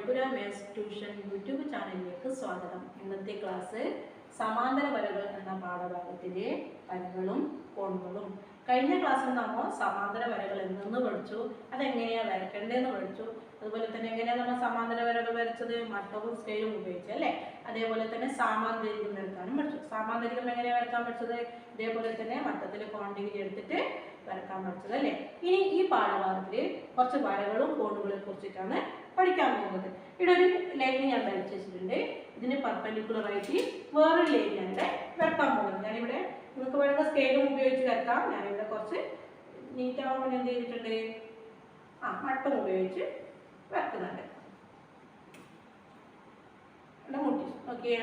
ബൽപുര maths tuition YouTube ചാനലിലേക്ക് സ്വാഗതം. ഇന്നത്തെ ക്ലാസ് സമാന്തര വരകൾ എന്ന പാഠഭാഗത്തിലെ വരകളും കോണുകളും. കഴിഞ്ഞ ക്ലാസ്സിൽ നമ്മൾ സമാന്തര വരകൾ എന്തെന്ന് പഠിച്ചു, അതെങ്ങനെയാണ് വരയ്ക്കേണ്ടതെന്ന് പഠിച്ചു. അതുപോലെ തന്നെ എങ്ങനെയാണ് നമ്മൾ സമാന്തര വരകൾ വരച്ചത്, മട്ടവും സ്കെയിലും ഉപയോഗിച്ച് അല്ലേ. അതേപോലെ തന്നെ സാമാന്തരികം വരക്കാനും പഠിച്ചു. സാമാന്തരികം എങ്ങനെയാണ് വരക്കാൻ പഠിച്ചത്, ഇതേപോലെ തന്നെ മട്ടത്തിൽ ക്വാണ്ടിറ്റി എടുത്തിട്ട് വരക്കാൻ പഠിച്ചത് അല്ലേ. ഇനി ഈ പാഠഭാഗത്തിൽ കുറച്ച് വരകളും കോണുകളെ കുറിച്ചിട്ടാണ് പഠിക്കാൻ പോകുന്നത്. ഇവിടെ ഒരു ലൈൻ ഞാൻ വരച്ചു വെച്ചിട്ടുണ്ട്. ഇതിന് പെർപെൻഡിക്കുലർ ആയിട്ട് വേറൊരു ലൈൻ ഞാൻ ഇവിടെ വരക്കാൻ പോകുന്നത്. ഞാനിവിടെ നിങ്ങൾക്ക് വേണമെങ്കിൽ സ്കെയിലും ഉപയോഗിച്ച് വരക്കാം. ഞാനിവിടെ കുറച്ച് നീറ്റാവാൻ വേണ്ടി എന്ത് ചെയ്തിട്ടുണ്ട്, മട്ടം ഉപയോഗിച്ച് വരക്കുന്നുണ്ട്. മുട്ടി നോക്കിയേ,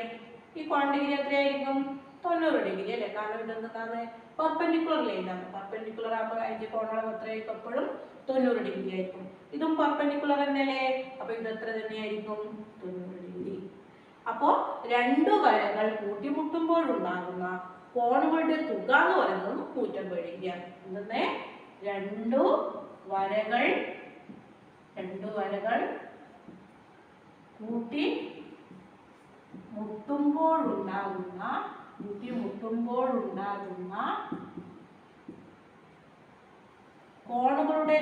ഈ ക്വാണ്ടിറ്റി എത്രയായിരിക്കും, 90 ഡിഗ്രി അല്ലേ. കാരണം ഇതെന്താണ്, പെർപെൻഡിക്കുലർ ലൈനാണ്. പെർപെൻഡിക്കുലർ ആകുമ്പോൾ അതിന്റെ കോണളവ് എത്രയായിരിക്കും, എപ്പോഴും 90 ഡിഗ്രി ആയിരിക്കും. ഇതും പെർപെൻഡിക്കുലർ തന്നെയല്ലേ, അപ്പൊ ഇത് എത്ര തന്നെയായിരിക്കും, 90 ഡിഗ്രി. അപ്പോ രണ്ടു വരകൾ കൂട്ടിമുട്ടുമ്പോഴുണ്ടാകുന്ന കോണുകളുടെ തുക എന്ന് പറയുന്നത് 150 ഡിഗ്രിയാണ്. എന്തെന്ന്, രണ്ടു വരകൾ കൂട്ടിമുട്ടുമ്പോഴുണ്ടാകുന്ന കോണുകളുടെ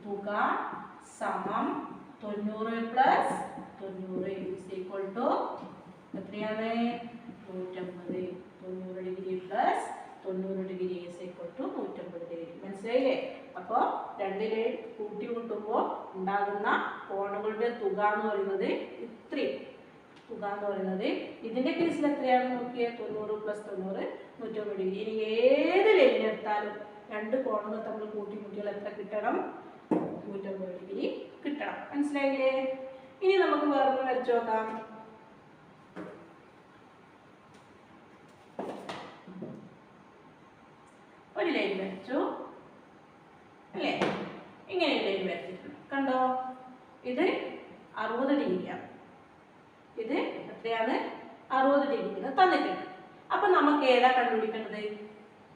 തുക സമം 90 പ്ലസ് 90 ഈസ് ഈക്വൽ ടു എത്രയാണ്, 150. 90 degree plus 90 degree is equal to 150 degree. മനസ്സിലായില്ലേ? അപ്പോൾ രണ്ടിലെ കൂട്ടിമുട്ടുമ്പോൾ ഉണ്ടാകുന്ന കോണുകളുടെ തുക എന്ന് പറയുന്നത് ഇത്രയും തുക എന്ന് പറയുന്നത്. ഇതിന്റെ കേസിൽ എത്രയാണ് നോക്കിയേ, 90 പ്ലസ് 90 150 ഡിഗ്രി. ഇനി ഏത് ലൈൻ എടുത്താലും രണ്ട് കോണുകൾ തമ്മിൽ കൂട്ടിമുട്ടിയാൽ എത്ര കിട്ടണം, 150 ഡിഗ്രി കിട്ടണം. മനസ്സിലായില്ലേ? ഇനി നമുക്ക് വേറൊന്ന് വരച്ചു നോക്കാം. ഒരു ലൈൻ വരച്ചു അല്ലേ, ഇങ്ങനെ ലൈൻ വരച്ചിട്ടുണ്ട്. കണ്ടോ, ഇത് 60 ഡിഗ്രിയാണ്. ഇത് എത്രയാണ്, 60 ഡിഗ്രി തന്നിട്ടുണ്ട്. അപ്പൊ നമുക്ക് ഏതാ കണ്ടുപിടിക്കേണ്ടത്,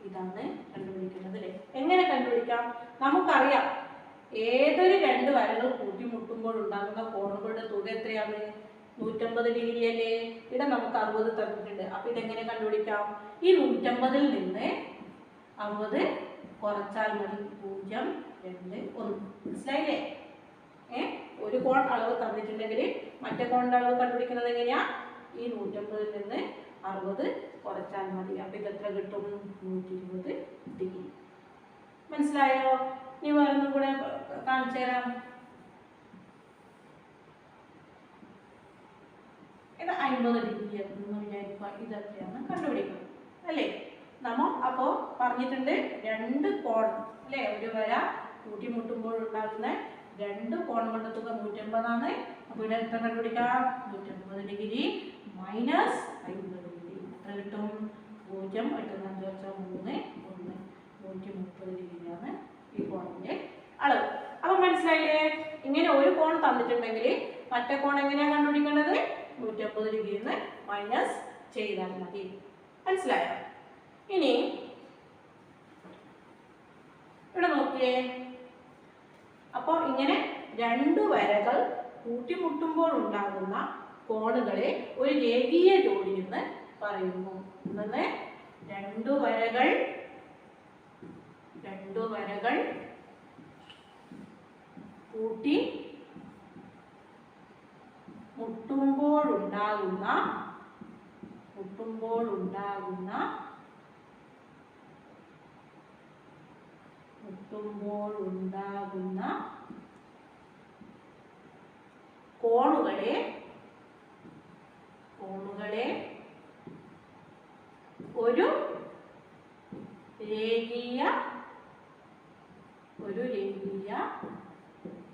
ഇതാണ് കണ്ടുപിടിക്കേണ്ടത് അല്ലേ. എങ്ങനെ കണ്ടുപിടിക്കാം, നമുക്കറിയാം ഏതൊരു രണ്ട് വരകൾ കൂട്ടിമുട്ടുമ്പോൾ ഉണ്ടാകുന്ന കോണുകളുടെ തുക എത്രയാണ്, 150 ഡിഗ്രി അല്ലേ. ഇവിടെ നമുക്ക് 60 തന്നിട്ടുണ്ട്. അപ്പൊ ഇതെങ്ങനെ കണ്ടുപിടിക്കാം, ഈ 150-ൽ നിന്ന് 60 കുറച്ചാൽ മതി. 0, 2, 1. മനസ്സിലായില്ലേ? ഒരു കോൺ അളവ് തന്നിട്ടുണ്ടെങ്കിൽ മറ്റേ കോണിന്റെ അളവ് കണ്ടുപിടിക്കുന്നത് എങ്ങനെയാ, ഈ 150-ൽ നിന്ന് 60 കുറച്ചാൽ മതി. അപ്പൊ ഇത് എത്ര കിട്ടും, 120 ഡിഗ്രി. മനസ്സിലായോ? ഇനി വേറൊന്നും കൂടെ കാണിച്ചു തരാം. ഇത് 50 ഡിഗ്രി എന്ന് വിചാരിക്കുക. ഇതെത്രയാണ് കണ്ടുപിടിക്കുക അല്ലേ. അപ്പോ പറഞ്ഞിട്ടുണ്ട് രണ്ട് കോൺ അല്ലേ, ഒരു വര കൂട്ടിമുട്ടുമ്പോൾ ഉണ്ടാകുന്ന രണ്ട് കോണുകളുടെ തുക 150 ആണ്. അപ്പൊ ഇവിടെ എത്ര കണ്ടുപിടിക്കാം, 150 ഡിഗ്രി മൈനസ് 50 ഡിഗ്രി എത്ര കിട്ടും, 0, 8, 5, 3, 1, 130 ഡിഗ്രിയാണ് ഈ കോണിന്റെ അളവ്. അപ്പൊ മനസ്സിലായില്ലേ? ഇങ്ങനെ ഒരു കോൺ തന്നിട്ടുണ്ടെങ്കിൽ മറ്റേ കോൺ എങ്ങനെയാണ് കണ്ടുപിടിക്കേണ്ടത്, 150 ഡിഗ്രിയിൽ നിന്ന് മൈനസ് ചെയ്താൽ മതി. മനസ്സിലായോ? ഇനി ഇവിടെ നോക്കിയേ, അപ്പൊ ഇങ്ങനെ രണ്ടു വരകൾ കൂട്ടിമുട്ടുമ്പോൾ ഉണ്ടാകുന്ന കോണുകളെ ഒരു രേഖീയ ജോഡി എന്ന് പറയുന്നു. എന്നത് രണ്ടു വരകൾ കൂട്ടിമുട്ടുമ്പോഴുണ്ടാകുന്ന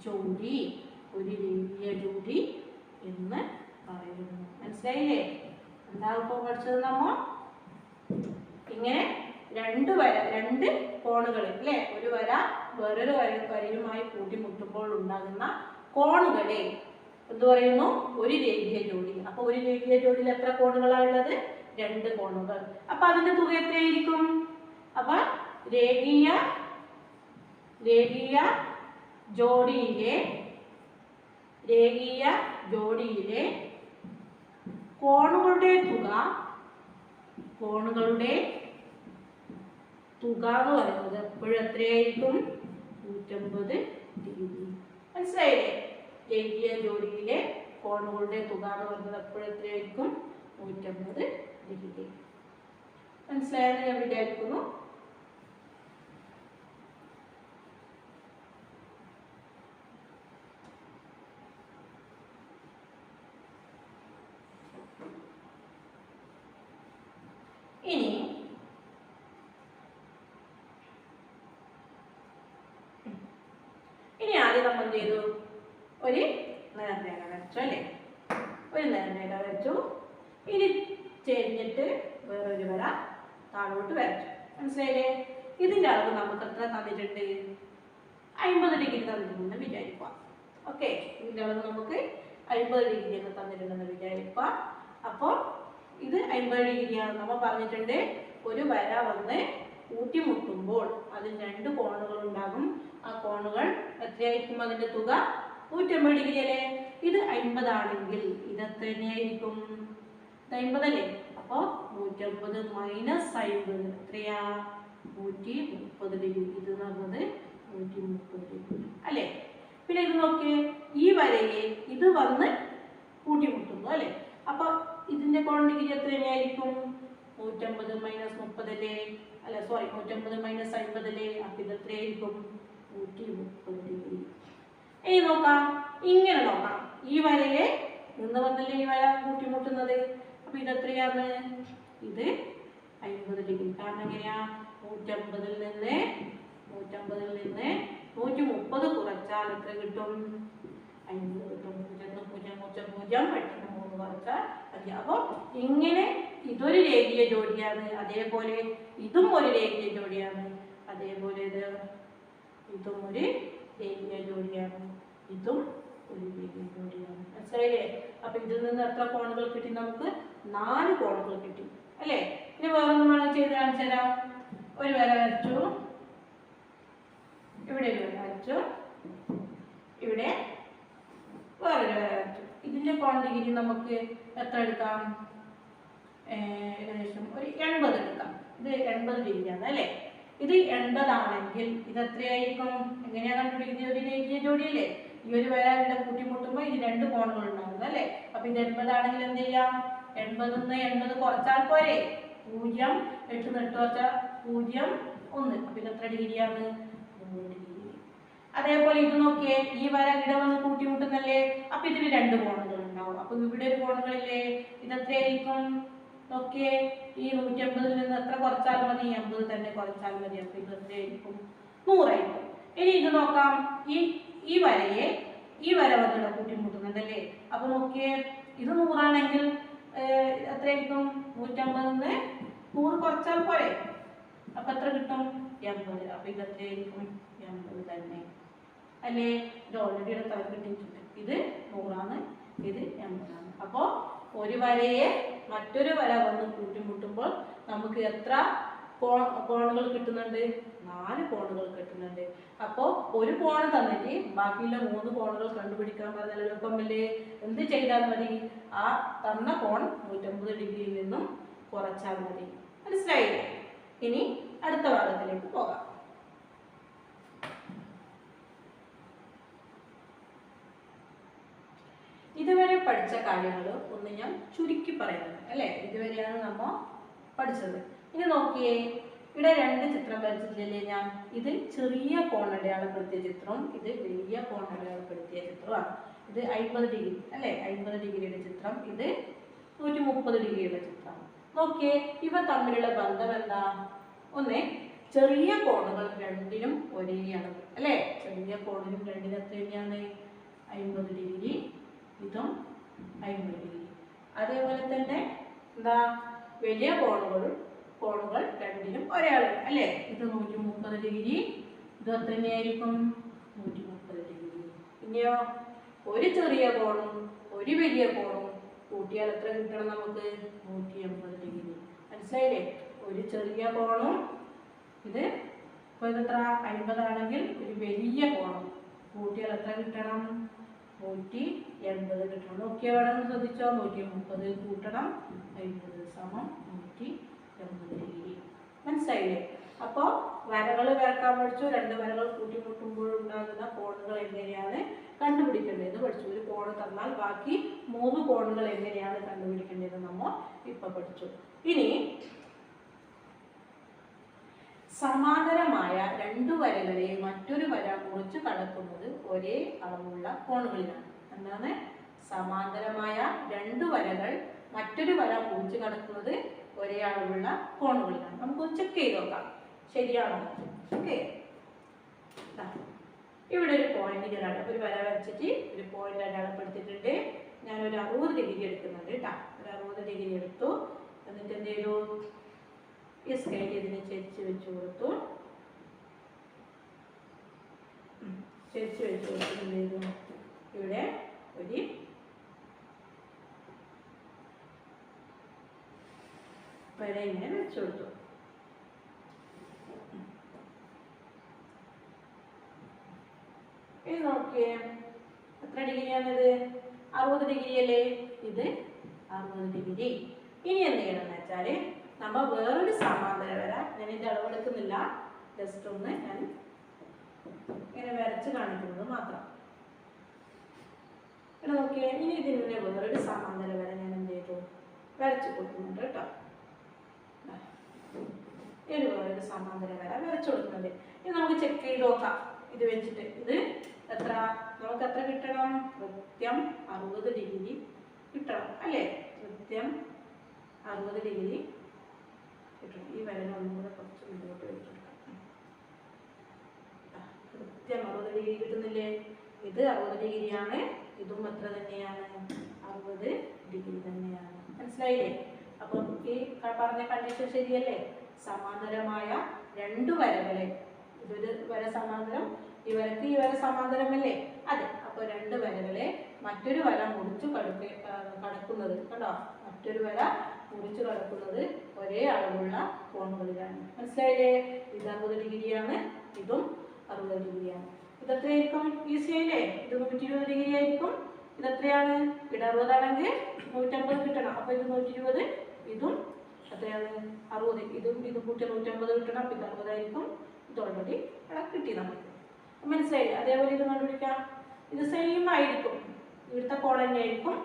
കോണുകളെ ഒരു രേഖീയ ജോഡി എന്ന് പറയുന്നു. മനസ്സിലായില്ലേ? എന്താകുമ്പോൾ പഠിച്ചത് നമ്മ ഇങ്ങനെ രണ്ട് കോണുകൾ അല്ലേ, ഒരു വര വേറൊരു വരയുമായി കൂട്ടിമുട്ടുമ്പോൾ ഉണ്ടാകുന്ന കോണുകളെ എന്ത് പറയുന്നു, ഒരു രേഖീയ ജോഡി. അപ്പൊ ഒരു രേഖീയ ജോഡിയിൽ എത്ര കോണുകളാണ് ഉള്ളത്, 2 കോണുകൾ. അപ്പൊ അതിന്റെ തുക എത്രയായിരിക്കും, അപ്പൊ രേഖീയ ജോഡിയിലെ രേഖീയ ജോഡിയിലെ കോണുകളുടെ തുക എന്ന് പറയുന്നത് എപ്പോഴും എത്രയായിരിക്കും? 150 ഡിഗ്രി. മനസ്സിലായില്ലേ? രേഖീയ ജോഡിയിലെ കോണുകളുടെ തുക എന്ന് പറയുന്നത് എപ്പോഴും എത്രയായിരിക്കും? 150 ഡിഗ്രി. മനസ്സിലായെന്ന് ഞാൻ വിചാരിക്കുന്നു. ഇനി ആദ്യം നമ്മൾ എന്ത് ചെയ്തു? ഒരു നേർരേഖ വരച്ചു അല്ലേ? ഒരു നേർരേഖ വരച്ചു. ഇനി ചെരിഞ്ഞിട്ട് വേറൊരു വര താഴോട്ട് വരച്ചു. മനസ്സിലായില്ലേ? ഇതിന്റെ അളവ് നമുക്ക് എത്ര തന്നിട്ടുണ്ട്? 50 ഡിഗ്രി തന്നിട്ടുണ്ടെന്ന് വിചാരിക്കുക. ഓക്കെ, ഇതിന്റെ അളവ് നമുക്ക് 50 ഡിഗ്രി എന്ന് തന്നിട്ടുണ്ടെന്ന് വിചാരിക്കുക. അപ്പോൾ ഇത് 50 ഡിഗ്രിയാണ് നമ്മൾ പറഞ്ഞിട്ടുണ്ട്. ഒരു വര വന്ന് കൂട്ടിമുട്ടുമ്പോൾ അതിൽ 2 കോണുകൾ ഉണ്ടാകും. ആ കോണുകൾ എത്രയായിരിക്കും? അതിന്റെ തുക 150 ഡിഗ്രി അല്ലേ? ഇത് 50 ആണെങ്കിൽ ഇത് എത്ര തന്നെയായിരിക്കും? 50 അല്ലേ? അപ്പോൾ 150 മൈനസ് 50 എത്രയാ? 130 ഡിഗ്രി. ഇത് എന്ന് പറഞ്ഞത് 130 ഡിഗ്രി അല്ലേ? പിന്നെ ഇത് നോക്കിയേ, ഈ വരയെ ഇത് വന്ന് കൂട്ടിമുട്ടുന്നു അല്ലേ? അപ്പൊ ഇതിന്റെ കോൺ ഡിഗ്രി എത്ര തന്നെയായിരിക്കും? 150 മൈനസ് 30 അല്ലേ? അല്ല സോറി, 150 മൈനസ് 50 അല്ലേ? അപ്പൊ ഇത് എത്രയായിരിക്കും? 130 ഡിഗ്രി. ഇനി നോക്കാം, ഇങ്ങനെ നോക്കാം. ഈ വരയെ നിന്ന് വന്നല്ലേ ഈ വര കൂട്ടിമുട്ടുന്നത്. അപ്പൊ ഇത് എത്രയാണ്? ഇത് 50 ഡിഗ്രി. കാരണം എങ്ങനെയാ? 150 നിന്ന് 130 കുറച്ചാൽ എത്ര കിട്ടും? 50 കിട്ടും. 0 പെട്ടെന്ന് 3 കുറച്ചാൽ മതി. അപ്പോൾ ഇങ്ങനെ ഇതൊരു രേഖീയ ജോഡിയാണ്. അതേപോലെ ഇതും ഒരു രേഖീയ ജോഡിയാണ്. അതേപോലെ ഇതും ഒരു രേഖീയ ജോഡിയാണ്. ഇതും ഒരു രേഖീയ ജോഡിയാണ്. മനസ്സിലായില്ലേ? അപ്പൊ ഇതിൽ നിന്ന് എത്ര കോണുകൾ കിട്ടി? നമുക്ക് 4 കോണുകൾ കിട്ടി അല്ലേ? ഇനി വേറൊന്നും വേണം ചെയ്ത് കാണിച്ചു തരാം. ഒരു വര വരച്ചു, ഇവിടെ ഒരു വര വരച്ചു, ഇവിടെ വേറൊരു വര വരച്ചു. ഇതിന്റെ കോൺ ഡിഗ്രി നമുക്ക് എത്ര എടുക്കാം? ഏകദേശം ഒരു 80 എടുക്കാം. ഇത് 80 ഡിഗ്രിയാണ് അല്ലേ? ഇത് 80 ആണെങ്കിൽ ഇത് എത്രയായിരിക്കും? എങ്ങനെയാണ് കണ്ടുപിടിക്കുന്നത്? ഒരു രേഖീയ ജോഡിയല്ലേ? ഈ ഒരു വര ഇവിടെ കൂട്ടിമുട്ടുമ്പോൾ ഇത് 2 കോണുകൾ ഉണ്ടാകുന്നു അല്ലേ? അപ്പൊ ഇത് 80 ആണെങ്കിൽ എന്ത് ചെയ്യാം? 80 നിന്ന് 80 കുറച്ചാൽ പോരെ? 0, 8 8 കുറച്ചാൽ 0, 1. അപ്പൊ ഇത് എത്ര ഡിഗ്രിയാണ്? 3 ഡിഗ്രി. അതേപോലെ ഇത് നോക്കിയേ, ഈ വര ഇവിടെ വന്ന് കൂട്ടിമുട്ടുന്നല്ലേ? അപ്പൊ ഇതിൽ 2 കോണുകൾ ഉണ്ടാവും. അപ്പൊ ഇവിടെ ഒരു കോണുകളില്ലേ? ഇത് എത്രയായിരിക്കും? നോക്കിയേ, ഈ 150 നിന്ന് എത്ര കുറച്ചാൽ മതി? 80 തന്നെ കുറച്ചാൽ മതി. അപ്പൊ ഇത് എത്രയായിരിക്കും? 100 ആയിരിക്കും. ഇനി ഇത് നോക്കാം, ഈ വരയെ ഈ വര വന്നിട്ട് കൂട്ടിമുട്ടുന്നുണ്ടല്ലേ? അപ്പൊ നോക്കിയേ, ഇത് 100 ആണെങ്കിൽ എത്രയായിരിക്കും? 150 നിന്ന് 100 കുറച്ചാൽ പോരെ? അപ്പൊ എത്ര കിട്ടും? 80. അപ്പൊ ഇത് എത്രയായിരിക്കും? 80 തന്നെ അല്ലേ? ഇത് ഓൾറെഡി ഇവിടെ കിട്ടിയിട്ടുണ്ട്. ഇത് 100 ആണ്, ഇത് 80 ആണ്. അപ്പോ ഒരു വരയെ മറ്റൊരു വര വന്ന് കൂട്ടിമുട്ടുമ്പോൾ നമുക്ക് എത്ര കോണുകൾ കിട്ടുന്നുണ്ട്? 4 കോണുകൾ കിട്ടുന്നുണ്ട്. അപ്പോൾ ഒരു കോണ് തന്നിട്ട് ബാക്കിയുള്ള 3 കോണുകൾ കണ്ടുപിടിക്കാൻ പറഞ്ഞാൽ എളുപ്പമല്ലേ? എന്ത് ചെയ്താൽ മതി? ആ തന്ന കോൺ 150 ഡിഗ്രിയിൽ നിന്നും കുറച്ചാൽ മതി. മനസ്സിലായില്ലേ? ഇനി അടുത്ത ഭാഗത്തിലേക്ക് പോകാം. ഇതുവരെ പഠിച്ച കാര്യങ്ങൾ ഒന്ന് ഞാൻ ചുരുക്കി പറയുന്നത് അല്ലേ? ഇതുവരെയാണ് നമ്മൾ പഠിച്ചത്. ഇനി നോക്കിയേ, ഇവിടെ 2 ചിത്രം വരച്ചിട്ടില്ലേ ഞാൻ? ഇത് ചെറിയ കോണടയാളപ്പെടുത്തിയ ചിത്രവും ഇത് വലിയ കോണടയാളപ്പെടുത്തിയ ചിത്രമാണ്. ഇത് 50 ഡിഗ്രി അല്ലേ? 50 ഡിഗ്രിയുടെ ചിത്രം, ഇത് 130 ഡിഗ്രിയുടെ ചിത്രം. നോക്കിയേ, ഇവ തമ്മിലുള്ള ബന്ധം എന്താ? ഒന്ന്, ചെറിയ കോണുകൾ രണ്ടിനും ഒരേ അളവ് അല്ലേ? ചെറിയ കോണിനും രണ്ടിനും എത്ര തന്നെയാണ്? 50 ഡിഗ്രി. ഇതും 50 ഡിഗ്രി. അതേപോലെ തന്നെ എന്താ? വലിയ കോണുകൾ രണ്ടിനും ഒരേ അളവ് അല്ലേ? ഇത് 130 ഡിഗ്രി. ഇത് തന്നെയായിരിക്കും 130 ഡിഗ്രി. ഇനിയോ, ഒരു ചെറിയ കോണും ഒരു വലിയ കോണും കൂട്ടിയാൽ എത്ര കിട്ടണം നമുക്ക്? 180 ഡിഗ്രി. മനസ്സിലായില്ലേ? ഒരു ചെറിയ കോണും ഇത് ഇപ്പോൾ എത്ര? 50 ആണെങ്കിൽ ഒരു വലിയ കോണും കൂട്ടിയാൽ എത്ര കിട്ടണം? 180 കിട്ടണം. നോക്കിയാൽ വേണമെന്ന് ശ്രദ്ധിച്ചോ. 130 കൂട്ടണം 50 സമം 180 ഡിഗ്രി. മനസ്സിലായില്ലേ? അപ്പോൾ വരകൾ വരക്കാൻ പഠിച്ചു. രണ്ട് വരകൾ കൂട്ടിമുട്ടുമ്പോഴുണ്ടാകുന്ന കോണുകൾ എങ്ങനെയാണ് കണ്ടുപിടിക്കേണ്ടത് പഠിച്ചു. ഒരു കോണ് തന്നാൽ ബാക്കി 3 കോണുകൾ എങ്ങനെയാണ് കണ്ടുപിടിക്കേണ്ടത് നമ്മൾ ഇപ്പൊ പഠിച്ചു. ഇനി സമാന്തരമായ രണ്ട് വരകളെ മറ്റൊരു വര മുറിച്ചു കടക്കുന്നത് ഒരേ അളവുള്ള കോണുകളിലാണ്. എന്താണ്? സമാന്തരമായ രണ്ട് വരകൾ മറ്റൊരു വര മുറിച്ചു കടക്കുന്നത് ഒരേ അളവുള്ള കോണുകളിലാണ്. നമുക്കൊന്ന് ചെക്ക് ചെയ്ത് നോക്കാം, ശരിയാണോ? ഓക്കെ, ഇവിടെ ഒരു പോയിന്റ് ഞാൻ ഒരു വര വരച്ചിട്ട് ഒരു പോയിന്റ് അടയാളപ്പെടുത്തിയിട്ടുണ്ട്. ഞാനൊരു 60 ഡിഗ്രി എടുക്കുന്നുണ്ട് കേട്ടോ. ഒരു 60 ഡിഗ്രി എടുത്തു. എന്നിട്ട് എന്ത് ചെയ്തു? ഈ സ്കെയിൽ ഇതിനെ ചെരിച്ച് വെച്ച് കൊടുത്തു. ചെരിച്ച് വെച്ച് കൊടുത്തു. എന്ത് ചെയ്തു? ഇവിടെ ഒരു വര ഇങ്ങനെ വെച്ചു കൊടുത്തു. ഇത് നോക്കിയേ, എത്ര ഡിഗ്രിയാണിത്? 60 ഡിഗ്രി അല്ലേ? ഇത് 60 ഡിഗ്രി. ഇനി എന്ത് ചെയ്യണമെന്ന് വെച്ചാൽ നമ്മൾ വേറൊരു സമാന്തര വര, ഞാൻ ഇത് അളവെടുക്കുന്നില്ല, ജസ്റ്റ് ഒന്ന് ഞാൻ ഇങ്ങനെ വരച്ച് കാണിക്കുന്നത് മാത്രം. ഇവിടെ നോക്കിയേ, ഇനി ഇതിനെ വേറൊരു സമാന്തര വര ഞാൻ എന്ത് ചെയ്തു? വരച്ച് കൊടുക്കുന്നുണ്ട് കേട്ടോ. ഒരു വേറൊരു സമാന്തര വര വരച്ചു കൊടുക്കുന്നുണ്ട്. ഇനി നമുക്ക് ചെക്ക് ചെയ്ത് നോക്കാം. ഇത് വെച്ചിട്ട് ഇത് എത്ര, നമുക്ക് എത്ര കിട്ടണം? കൃത്യം 60 ഡിഗ്രി കിട്ടണം അല്ലേ? കൃത്യം 60 ഡിഗ്രി കിട്ടണം. ഈ വരനെ ഒന്നും കൂടെ കുറച്ച് മുന്നോട്ട് വെച്ചെടുക്കാം. കൃത്യം 60 ഡിഗ്രി കിട്ടുന്നില്ലേ? ഇത് 60 ഡിഗ്രിയാണ്. ഇതും എത്ര തന്നെയാണ്? 60 ഡിഗ്രി തന്നെയാണ്. മനസ്സിലായില്ലേ? അപ്പം ഈ പറഞ്ഞ കണ്ടീഷൻ ശരിയല്ലേ? സമാന്തരമായ രണ്ട് വരകളെ, ഇതൊരു വര സമാന്തരം, ഈ വരക്ക് ഈ വര സമാന്തരമല്ലേ? അതെ. അപ്പോൾ രണ്ട് വരകളെ മറ്റൊരു വര മുറിച്ചു കടക്കുന്നത് കണ്ടോ? മറ്റൊരു വര മുറിച്ചു കടക്കുന്നത് ഒരേ അളവുള്ള കോണുകളിലാണ്. മനസ്സിലായില്ലേ? ഇത് 60 ഡിഗ്രിയാണ്, ഇതും 60 ഡിഗ്രിയാണ്. ഇതെത്രയായിരിക്കും? ഈസി ആയില്ലേ? ഇത് 120 ഡിഗ്രി ആയിരിക്കും. ഇതെത്രയാണ്? ഇവിടെ 60 ആണെങ്കിൽ 150 കിട്ടണം. അപ്പോൾ ഇത് 120, ഇതും എത്രയാണ്? 60. ഇതും കൂട്ടി 150 കിട്ടണം. അപ്പോൾ ഇത് 60 ആയിരിക്കും. ഇത് ഓൾറെഡി ഇവിടെ കിട്ടി നമുക്ക്. മനസ്സിലായില്ലേ? അതേപോലെ ഇത് കണ്ടുപിടിക്കാം. ഇത് സെയിം ആയിരിക്കും. ഇവിടുത്തെ കോൺ തന്നെയായിരിക്കും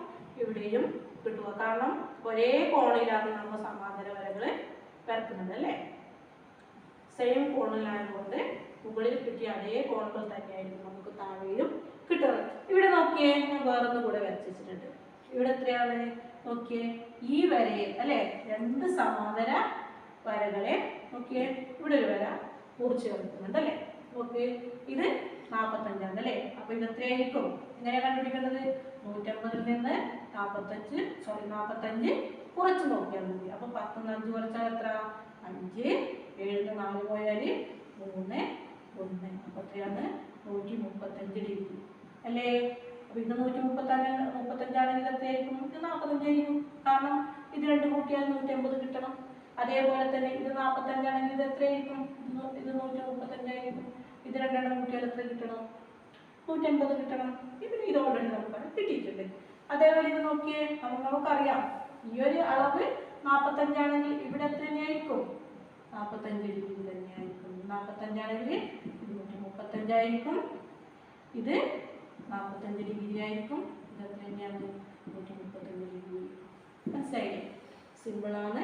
ഇവിടെയും കിട്ടുക. കാരണം ഒരേ കോണിലാണ് നമ്മൾ സമാന്തര വരകൾ വരക്കുന്നത് അല്ലേ? സെയിം കോണിലായതുകൊണ്ട് മുകളിൽ കിട്ടിയ അതേ കോണുകൾ തന്നെയായിരിക്കും നമുക്ക് താഴെയും കിട്ടുന്നത്. ഇവിടെ നോക്കിയേ, ഞാൻ വേറൊന്നും കൂടെ വരച്ചിട്ടുണ്ട്. ഇവിടെ എത്രയാണ്? നോക്കിയേ, ഈ വരയെ അല്ലേ, രണ്ട് സമാന്തര വരകളെ നോക്കിയേ, ഇവിടെ ഒരു വര മുറിച്ച് കിടക്കുന്നുണ്ട് അല്ലേ? നോക്കിയേ, ഇത് 45 അല്ലേ? അപ്പോൾ ഇത് എത്രയായിരിക്കും? എങ്ങനെയാണ് കണ്ടുപിടിക്കേണ്ടത്? 150-ൽ നിന്ന് 45 കുറച്ച് നോക്കിയാൽ മതി. അപ്പോൾ 10 ൽ 5 കുറച്ചാൽ എത്ര? 5. 7 ൽ 4 പോയാൽ 3, 1. അപ്പോൾ എത്രയാണ്? 135 ഡിഗ്രി അല്ലേ? അപ്പോൾ ഇത് 135 ആണെങ്കിൽ എത്രയായിരിക്കും? ഇത് 45 ആയിരിക്കും. കാരണം ഇത് രണ്ടും കൂട്ടിയാൽ 150 കിട്ടണം. അതേപോലെ തന്നെ ഇത് 45 ആണെങ്കിൽ ഇത് എത്രയായിരിക്കും? ഇത് 135 ആയിരിക്കും. ഇത് രണ്ടെണ്ണം കൂട്ടിയാൽ എത്ര കിട്ടണം? 150 കിട്ടണം. ഇത് ഓൾറെഡി നമുക്ക് കിട്ടിയിട്ടുണ്ട്. അതേപോലെ ഇത് നോക്കിയേ, നമുക്കറിയാം ഈ ഒരു അളവ് 45 ആണെങ്കിൽ ഇവിടെ എത്ര തന്നെയായിരിക്കും? 45 ഡിഗ്രി തന്നെയായിരിക്കും. 45 ആണെങ്കിൽ ഇത് 135 ആയിരിക്കും. ഇത് 45 ഡിഗ്രി ആയിരിക്കും. ഇത് എത്ര തന്നെയാണ്? 135 ഡിഗ്രി. മനസ്സിലായില്ലേ? സിമ്പിളാണ്.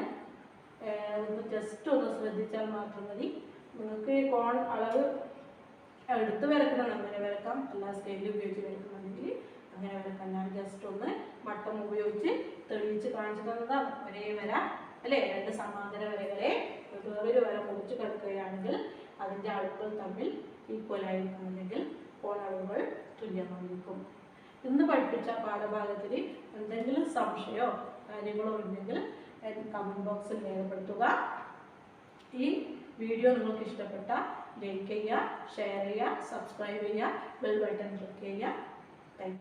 ജസ്റ്റ് ഒന്ന് ശ്രദ്ധിച്ചാൽ മാത്രം മതി. നിങ്ങൾക്ക് കോൺ അളവ് എടുത്ത് വരക്കണം, അങ്ങനെ വരക്കാം. അല്ല സ്കെയിൽ ഉപയോഗിച്ച് വരക്കുന്നുണ്ടെങ്കിൽ അങ്ങനെ വരക്കാം. ഞാൻ ജസ്റ്റ് ഒന്ന് മട്ടം ഉപയോഗിച്ച് തെളിയിച്ച് കാണിച്ചു തന്നതാണ്. ഒരേ വര അല്ലേ, രണ്ട് സമാന്തര വരകളെ വേറൊരു വര മുറിച്ച് കിടക്കുകയാണെങ്കിൽ അതിൻ്റെ അളവുകൾ തമ്മിൽ ഈക്വൽ ആയിരിക്കുമെങ്കിൽ കോൺ അളവുകൾ തുല്യമായിരിക്കും. ഇന്ന് പഠിപ്പിച്ച പാഠഭാഗത്തിൽ എന്തെങ്കിലും സംശയമോ കാര്യങ്ങളോ ഉണ്ടെങ്കിൽ കമൻറ്റ് ബോക്സിൽ രേഖപ്പെടുത്തുക. ഈ വീഡിയോ നിങ്ങൾക്ക് ഇഷ്ടപ്പെട്ട ലൈക്ക് ചെയ്യുക, ഷെയർ ചെയ്യുക, സബ്സ്ക്രൈബ് ചെയ്യുക, ബെൽ ബട്ടൺ ക്ലിക്ക് ചെയ്യുക.